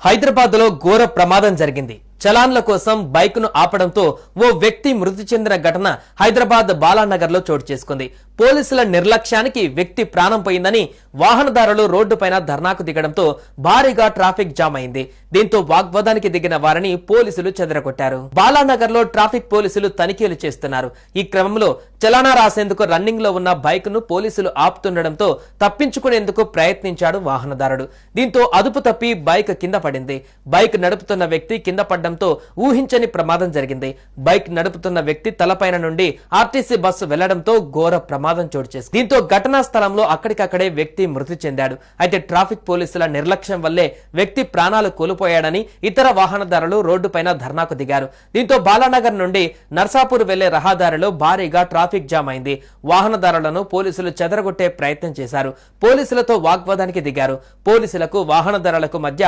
హైదరాబాద్ లో ఘోర ప్రమాదం జరిగింది. చలాన్ల కోసం బైక్ ను ఆపడంతో ఓ వ్యక్తి మృతి చెందిన ఘటన హైదరాబాద్ బాలానగర్ లో చోటు చేసుకుంది. పోలీసుల నిర్లక్ష్యానికి వ్యక్తి ప్రాణం పోయిందని వాహనదారులు రోడ్డుపైన ధర్నాకు దిగడంతో భారీగా ట్రాఫిక్ జామ్ అయింది. దీంతో వాగ్వాదానికి దిగిన వారిని పోలీసులు చెదరగొట్టారు. బాలానగర్ లో ట్రాఫిక్ పోలీసులు తనిఖీలు చేస్తున్నారు. ఈ క్రమంలో చలానా రాసేందుకు రన్నింగ్ లో ఉన్న బైక్ ను పోలీసులు ఆపుతుండటంతో తప్పించుకునేందుకు ప్రయత్నించాడు వాహనదారుడు. దీంతో అదుపు తప్పి బైక్ కింద పడింది. బైక్ నడుపుతున్న వ్యక్తి కింద పడడంతో ఊహించని ప్రమాదం జరిగింది. బైక్ నడుపుతున్న వ్యక్తి తలపైన నుండి ఆర్టీసీ బస్సు వెళ్లడంతో ఘోర ప్రమాదం చోటు చేసుకుంది. దీంతో ఘటనా స్థలంలో అక్కడికక్కడే వ్యక్తి మృతి చెందాడు. అయితే ట్రాఫిక్ పోలీసుల నిర్లక్ష్యం వల్లే వ్యక్తి ప్రాణాలు కోల్పోయాడని ఇతర వాహనదారులు రోడ్డుపైన ధర్నాకు దిగారు. దీంతో బాలానగర్ నుండి నర్సాపూర్ వెళ్లే రహదారిలో భారీగా ట్రాఫిక్ జామ్ అయింది. వాహనదారులను పోలీసులు చెదరగొట్టే ప్రయత్నం చేశారు. పోలీసులతో వాగ్వాదానికి దిగారు. పోలీసులకు వాహనదారులకు మధ్య